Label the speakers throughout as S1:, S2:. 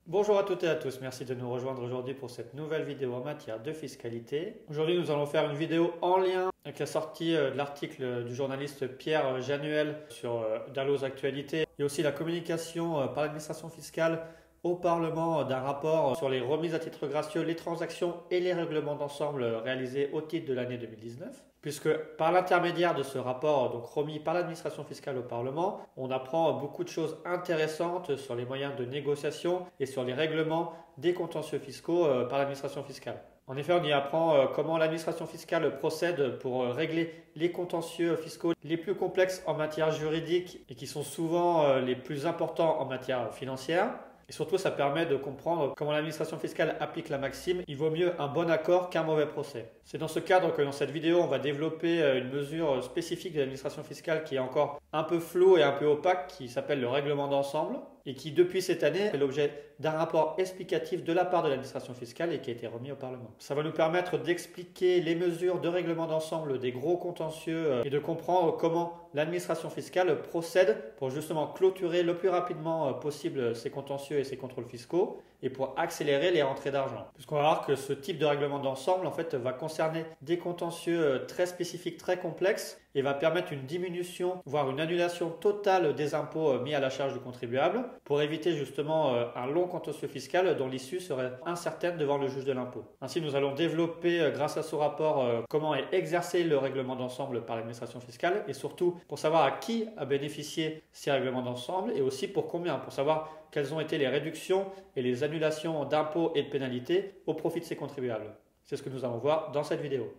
S1: Bonjour à toutes et à tous, merci de nous rejoindre aujourd'hui pour cette nouvelle vidéo en matière de fiscalité. Aujourd'hui nous allons faire une vidéo en lien avec la sortie de l'article du journaliste Pierre Januel sur Dalloz Actualité et aussi la communication par l'administration fiscale au Parlement d'un rapport sur les remises à titre gracieux, les transactions et les règlements d'ensemble réalisés au titre de l'année 2019. Puisque par l'intermédiaire de ce rapport donc remis par l'administration fiscale au Parlement, on apprend beaucoup de choses intéressantes sur les moyens de négociation et sur les règlements des contentieux fiscaux par l'administration fiscale. En effet, on y apprend comment l'administration fiscale procède pour régler les contentieux fiscaux les plus complexes en matière juridique et qui sont souvent les plus importants en matière financière. Et surtout, ça permet de comprendre comment l'administration fiscale applique la maxime « il vaut mieux un bon accord qu'un mauvais procès ». C'est dans ce cadre que dans cette vidéo, on va développer une mesure spécifique de l'administration fiscale qui est encore un peu floue et un peu opaque, qui s'appelle le règlement d'ensemble et qui, depuis cette année, fait l'objet d'un rapport explicatif de la part de l'administration fiscale et qui a été remis au Parlement. Ça va nous permettre d'expliquer les mesures de règlement d'ensemble des gros contentieux et de comprendre comment l'administration fiscale procède pour justement clôturer le plus rapidement possible ces contentieux et ces contrôles fiscaux et pour accélérer les rentrées d'argent. Puisqu'on va voir que ce type de règlement d'ensemble en fait va concerner des contentieux très spécifiques, très complexes et va permettre une diminution, voire une annulation totale des impôts mis à la charge du contribuable pour éviter justement un long contentieux fiscal dont l'issue serait incertaine devant le juge de l'impôt. Ainsi, nous allons développer grâce à ce rapport comment est exercé le règlement d'ensemble par l'administration fiscale et surtout pour savoir à qui a bénéficié ces règlements d'ensemble et aussi pour combien, pour savoir quelles ont été les réductions et les annulations d'impôts et de pénalités au profit de ces contribuables. C'est ce que nous allons voir dans cette vidéo.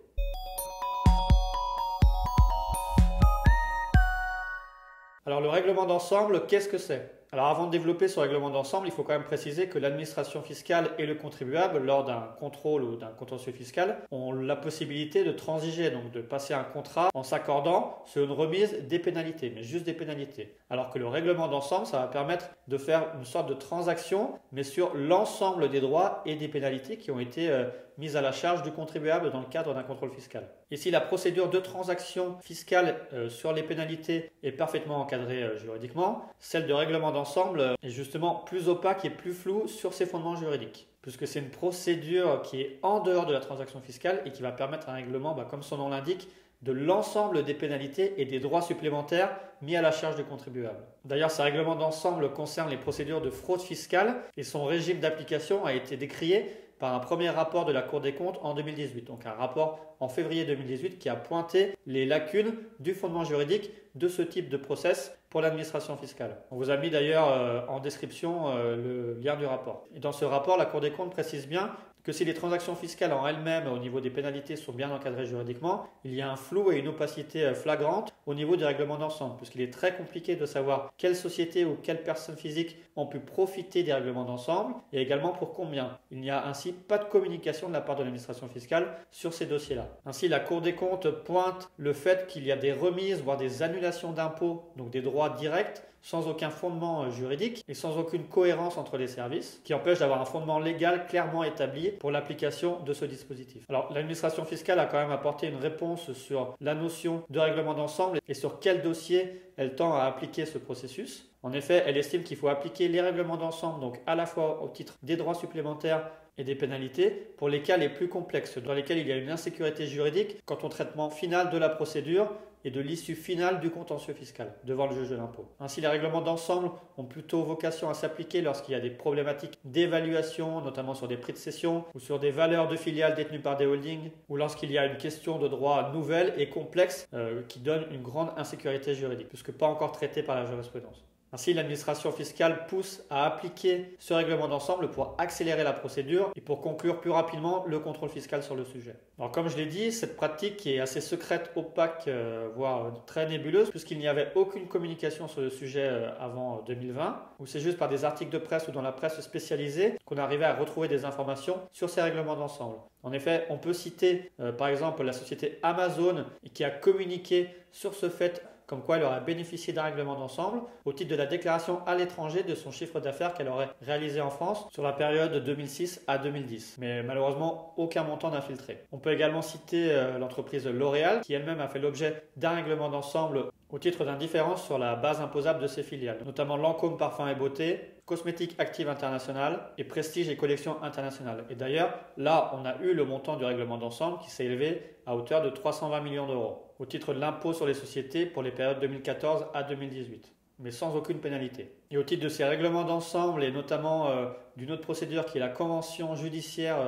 S1: Alors le règlement d'ensemble, qu'est-ce que c'est? Alors avant de développer ce règlement d'ensemble, il faut quand même préciser que l'administration fiscale et le contribuable, lors d'un contrôle ou d'un contentieux fiscal, ont la possibilité de transiger, donc de passer un contrat en s'accordant sur une remise des pénalités, mais juste des pénalités. Alors que le règlement d'ensemble, ça va permettre de faire une sorte de transaction, mais sur l'ensemble des droits et des pénalités qui ont été mises à la charge du contribuable dans le cadre d'un contrôle fiscal. Ici, la procédure de transaction fiscale sur les pénalités est parfaitement encadrée juridiquement. Celle de règlement d'ensemble est justement plus opaque et plus floue sur ses fondements juridiques, puisque c'est une procédure qui est en dehors de la transaction fiscale et qui va permettre un règlement, comme son nom l'indique, de l'ensemble des pénalités et des droits supplémentaires mis à la charge du contribuable. D'ailleurs, ce règlement d'ensemble concerne les procédures de fraude fiscale et son régime d'application a été décrié par un premier rapport de la Cour des comptes en 2018. Donc un rapport en février 2018 qui a pointé les lacunes du fondement juridique de ce type de process pour l'administration fiscale. On vous a mis d'ailleurs en description le lien du rapport. Et dans ce rapport, la Cour des comptes précise bien que si les transactions fiscales en elles-mêmes au niveau des pénalités sont bien encadrées juridiquement, il y a un flou et une opacité flagrante au niveau du règlement d'ensemble, puisqu'il est très compliqué de savoir quelles sociétés ou quelles personnes physiques ont pu profiter des règlements d'ensemble et également pour combien. Il n'y a ainsi pas de communication de la part de l'administration fiscale sur ces dossiers-là. Ainsi, la Cour des comptes pointe le fait qu'il y a des remises, voire des annulations d'impôts, donc des droits directs, sans aucun fondement juridique et sans aucune cohérence entre les services, qui empêche d'avoir un fondement légal clairement établi pour l'application de ce dispositif. Alors, l'administration fiscale a quand même apporté une réponse sur la notion de règlement d'ensemble et sur quel dossier elle tend à appliquer ce processus. En effet, elle estime qu'il faut appliquer les règlements d'ensemble, donc à la fois au titre des droits supplémentaires et des pénalités pour les cas les plus complexes, dans lesquels il y a une insécurité juridique quant au traitement final de la procédure et de l'issue finale du contentieux fiscal devant le juge de l'impôt. Ainsi, les règlements d'ensemble ont plutôt vocation à s'appliquer lorsqu'il y a des problématiques d'évaluation, notamment sur des prix de cession ou sur des valeurs de filiales détenues par des holdings, ou lorsqu'il y a une question de droit nouvelle et complexe qui donne une grande insécurité juridique, puisque pas encore traitée par la jurisprudence. Ainsi, l'administration fiscale pousse à appliquer ce règlement d'ensemble pour accélérer la procédure et pour conclure plus rapidement le contrôle fiscal sur le sujet. Alors, comme je l'ai dit, cette pratique est assez secrète, opaque, voire très nébuleuse, puisqu'il n'y avait aucune communication sur le sujet avant 2020, où c'est juste par des articles de presse ou dans la presse spécialisée qu'on arrivait à retrouver des informations sur ces règlements d'ensemble. En effet, on peut citer par exemple la société Amazon qui a communiqué sur ce fait comme quoi elle aurait bénéficié d'un règlement d'ensemble au titre de la déclaration à l'étranger de son chiffre d'affaires qu'elle aurait réalisé en France sur la période de 2006 à 2010. Mais malheureusement, aucun montant n'a filtré. On peut également citer l'entreprise L'Oréal qui elle-même a fait l'objet d'un règlement d'ensemble au titre d'indifférence sur la base imposable de ses filiales, notamment Lancôme Parfums et Beauté, cosmétique active internationale et prestige et collection internationale. Et d'ailleurs, là, on a eu le montant du règlement d'ensemble qui s'est élevé à hauteur de 320 millions d'euros au titre de l'impôt sur les sociétés pour les périodes 2014 à 2018, mais sans aucune pénalité. Et au titre de ces règlements d'ensemble et notamment d'une autre procédure qui est la convention judiciaire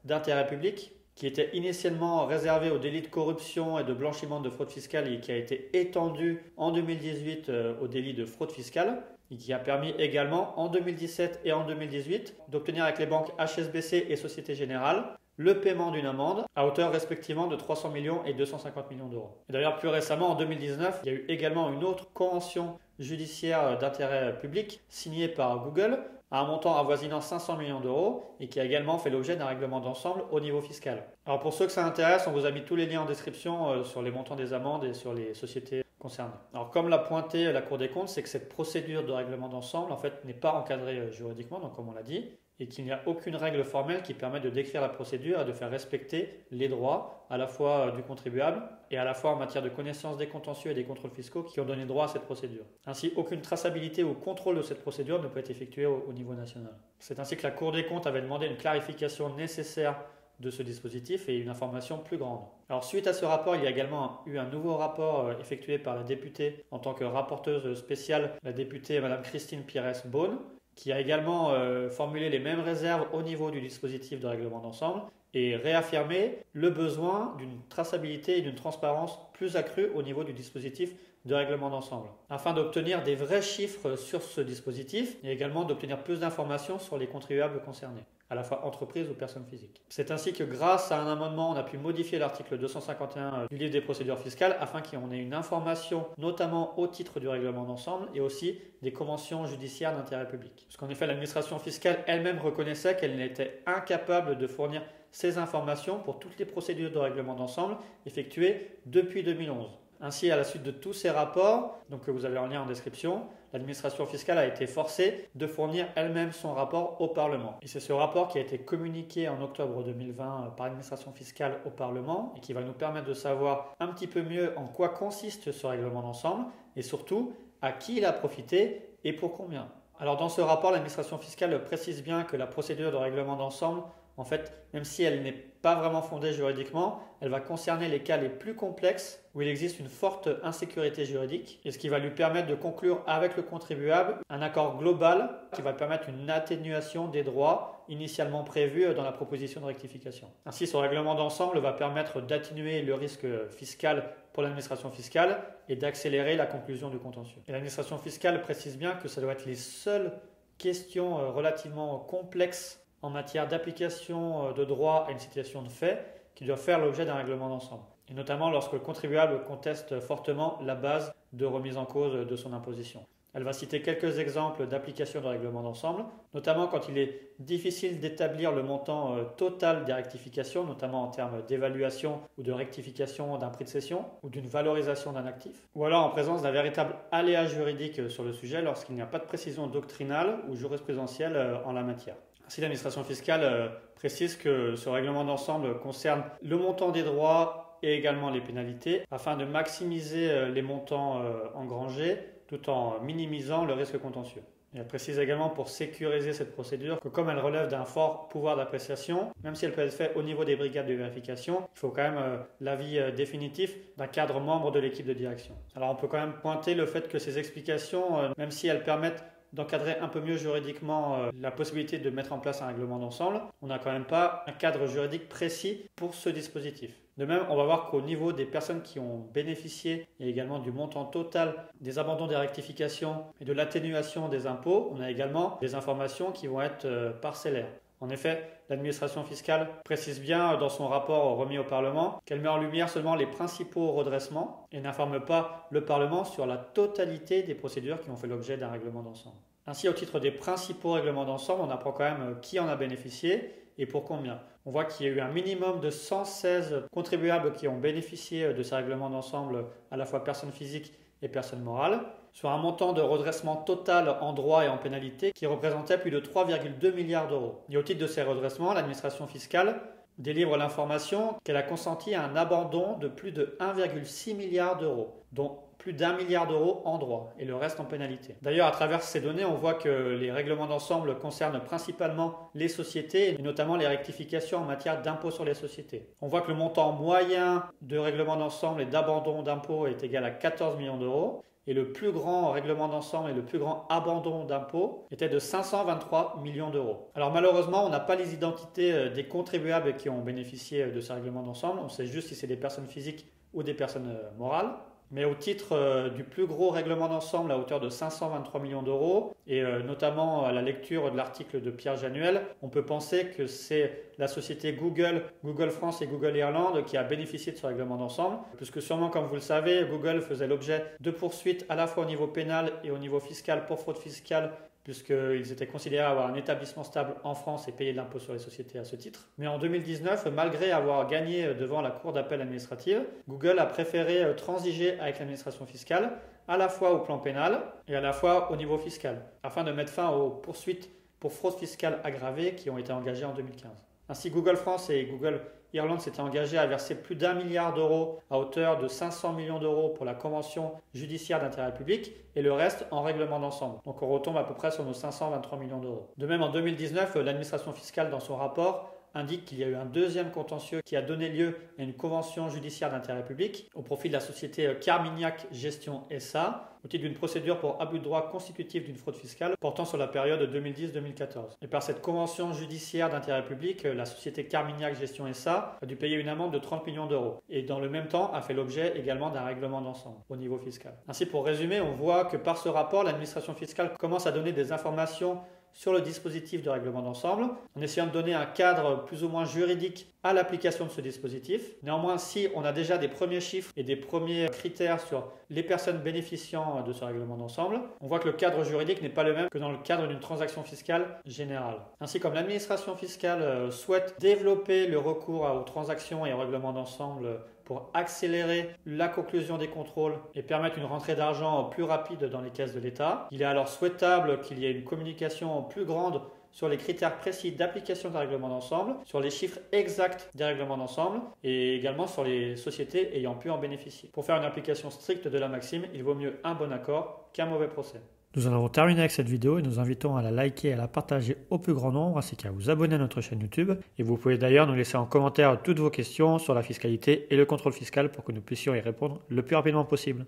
S1: d'intérêt public, qui était initialement réservée aux délits de corruption et de blanchiment de fraude fiscale et qui a été étendue en 2018 au délit de fraude fiscale, et qui a permis également en 2017 et en 2018 d'obtenir avec les banques HSBC et Société Générale le paiement d'une amende à hauteur respectivement de 300 millions et 250 millions d'euros. Et d'ailleurs, plus récemment, en 2019, il y a eu également une autre convention judiciaire d'intérêt public signée par Google à un montant avoisinant 500 millions d'euros et qui a également fait l'objet d'un règlement d'ensemble au niveau fiscal. Alors pour ceux que ça intéresse, on vous a mis tous les liens en description sur les montants des amendes et sur les sociétés concernées. Alors comme l'a pointé la Cour des comptes, c'est que cette procédure de règlement d'ensemble en fait n'est pas encadrée juridiquement, donc comme on l'a dit, et qu'il n'y a aucune règle formelle qui permette de décrire la procédure et de faire respecter les droits à la fois du contribuable et à la fois en matière de connaissance des contentieux et des contrôles fiscaux qui ont donné droit à cette procédure. Ainsi, aucune traçabilité ou contrôle de cette procédure ne peut être effectué au niveau national. C'est ainsi que la Cour des comptes avait demandé une clarification nécessaire de ce dispositif et une information plus grande. Alors suite à ce rapport, il y a également eu un nouveau rapport effectué par la députée en tant que rapporteuse spéciale, la députée Madame Christine Pires-Beaune, qui a également formulé les mêmes réserves au niveau du dispositif de règlement d'ensemble et réaffirmé le besoin d'une traçabilité et d'une transparence plus accrue au niveau du dispositif de règlement d'ensemble, afin d'obtenir des vrais chiffres sur ce dispositif et également d'obtenir plus d'informations sur les contribuables concernés, à la fois entreprises ou personnes physiques. C'est ainsi que grâce à un amendement, on a pu modifier l'article 251 du livre des procédures fiscales afin qu'on ait une information notamment au titre du règlement d'ensemble et aussi des conventions judiciaires d'intérêt public. Parce qu'en effet, l'administration fiscale elle-même reconnaissait qu'elle n'était incapable de fournir ces informations pour toutes les procédures de règlement d'ensemble effectuées depuis 2011. Ainsi, à la suite de tous ces rapports, donc que vous avez en lien en description, l'administration fiscale a été forcée de fournir elle-même son rapport au Parlement. Et c'est ce rapport qui a été communiqué en octobre 2020 par l'administration fiscale au Parlement et qui va nous permettre de savoir un petit peu mieux en quoi consiste ce règlement d'ensemble et surtout à qui il a profité et pour combien. Alors dans ce rapport, l'administration fiscale précise bien que la procédure de règlement d'ensemble, en fait, même si elle n'est pas vraiment fondée juridiquement, elle va concerner les cas les plus complexes où il existe une forte insécurité juridique et ce qui va lui permettre de conclure avec le contribuable un accord global qui va permettre une atténuation des droits initialement prévus dans la proposition de rectification. Ainsi, ce règlement d'ensemble va permettre d'atténuer le risque fiscal pour l'administration fiscale et d'accélérer la conclusion du contentieux. Et l'administration fiscale précise bien que ça doit être les seules questions relativement complexes en matière d'application de droit à une situation de fait qui doit faire l'objet d'un règlement d'ensemble. Et notamment lorsque le contribuable conteste fortement la base de remise en cause de son imposition. Elle va citer quelques exemples d'application de règlement d'ensemble, notamment quand il est difficile d'établir le montant total des rectifications, notamment en termes d'évaluation ou de rectification d'un prix de cession ou d'une valorisation d'un actif, ou alors en présence d'un véritable aléa juridique sur le sujet lorsqu'il n'y a pas de précision doctrinale ou jurisprudentielle en la matière. Ainsi, l'administration fiscale précise que ce règlement d'ensemble concerne le montant des droits et également les pénalités afin de maximiser les montants engrangés tout en minimisant le risque contentieux. Et elle précise également pour sécuriser cette procédure que comme elle relève d'un fort pouvoir d'appréciation, même si elle peut être faite au niveau des brigades de vérification, il faut quand même l'avis définitif d'un cadre membre de l'équipe de direction. Alors on peut quand même pointer le fait que ces explications, même si elles permettent d'encadrer un peu mieux juridiquement la possibilité de mettre en place un règlement d'ensemble, on n'a quand même pas un cadre juridique précis pour ce dispositif. De même, on va voir qu'au niveau des personnes qui ont bénéficié et également du montant total des abandons des rectifications et de l'atténuation des impôts, on a également des informations qui vont être parcellaires. En effet, l'administration fiscale précise bien dans son rapport remis au Parlement qu'elle met en lumière seulement les principaux redressements et n'informe pas le Parlement sur la totalité des procédures qui ont fait l'objet d'un règlement d'ensemble. Ainsi, au titre des principaux règlements d'ensemble, on apprend quand même qui en a bénéficié et pour combien. On voit qu'il y a eu un minimum de 116 contribuables qui ont bénéficié de ces règlements d'ensemble, à la fois personnes physiques et personnes morales, sur un montant de redressement total en droits et en pénalités qui représentait plus de 3,2 milliards d'euros. Et au titre de ces redressements, l'administration fiscale délivre l'information qu'elle a consenti à un abandon de plus de 1,6 milliard d'euros, dont plus d'1 milliard d'euros en droits et le reste en pénalité. D'ailleurs, à travers ces données, on voit que les règlements d'ensemble concernent principalement les sociétés et notamment les rectifications en matière d'impôt sur les sociétés. On voit que le montant moyen de règlement d'ensemble et d'abandon d'impôt est égal à 14 millions d'euros. Et le plus grand règlement d'ensemble et le plus grand abandon d'impôt était de 523 millions d'euros. Alors malheureusement, on n'a pas les identités des contribuables qui ont bénéficié de ces règlements d'ensemble. On sait juste si c'est des personnes physiques ou des personnes morales. Mais au titre du plus gros règlement d'ensemble à hauteur de 523 millions d'euros, et notamment à la lecture de l'article de Pierre Januel, on peut penser que c'est la société Google, Google France et Google Irlande qui a bénéficié de ce règlement d'ensemble, puisque sûrement, comme vous le savez, Google faisait l'objet de poursuites à la fois au niveau pénal et au niveau fiscal pour fraude fiscale, puisqu'ils étaient considérés avoir un établissement stable en France et payer de l'impôt sur les sociétés à ce titre. Mais en 2019, malgré avoir gagné devant la Cour d'appel administrative, Google a préféré transiger avec l'administration fiscale, à la fois au plan pénal et à la fois au niveau fiscal, afin de mettre fin aux poursuites pour fraude fiscale aggravée qui ont été engagées en 2015. Ainsi, Google France et Google Irlande s'étaient engagés à verser plus d'1 milliard d'euros à hauteur de 500 millions d'euros pour la convention judiciaire d'intérêt public et le reste en règlement d'ensemble. Donc on retombe à peu près sur nos 523 millions d'euros. De même, en 2019, l'administration fiscale, dans son rapport, indique qu'il y a eu un deuxième contentieux qui a donné lieu à une convention judiciaire d'intérêt public au profit de la société Carmignac Gestion SA au titre d'une procédure pour abus de droit constitutif d'une fraude fiscale portant sur la période 2010-2014. Et par cette convention judiciaire d'intérêt public, la société Carmignac Gestion SA a dû payer une amende de 30 millions d'euros et dans le même temps a fait l'objet également d'un règlement d'ensemble au niveau fiscal. Ainsi, pour résumer, on voit que par ce rapport, l'administration fiscale commence à donner des informations sur le dispositif de règlement d'ensemble, en essayant de donner un cadre plus ou moins juridique à l'application de ce dispositif. Néanmoins, si on a déjà des premiers chiffres et des premiers critères sur les personnes bénéficiant de ce règlement d'ensemble, on voit que le cadre juridique n'est pas le même que dans le cadre d'une transaction fiscale générale. Ainsi, comme l'administration fiscale souhaite développer le recours aux transactions et aux règlements d'ensemble pour accélérer la conclusion des contrôles et permettre une rentrée d'argent plus rapide dans les caisses de l'État, il est alors souhaitable qu'il y ait une communication plus grande sur les critères précis d'application des règlements d'ensemble, sur les chiffres exacts des règlements d'ensemble et également sur les sociétés ayant pu en bénéficier. Pour faire une application stricte de la maxime, il vaut mieux un bon accord qu'un mauvais procès.
S2: Nous en avons terminé avec cette vidéo et nous invitons à la liker et à la partager au plus grand nombre ainsi qu'à vous abonner à notre chaîne YouTube. Et vous pouvez d'ailleurs nous laisser en commentaire toutes vos questions sur la fiscalité et le contrôle fiscal pour que nous puissions y répondre le plus rapidement possible.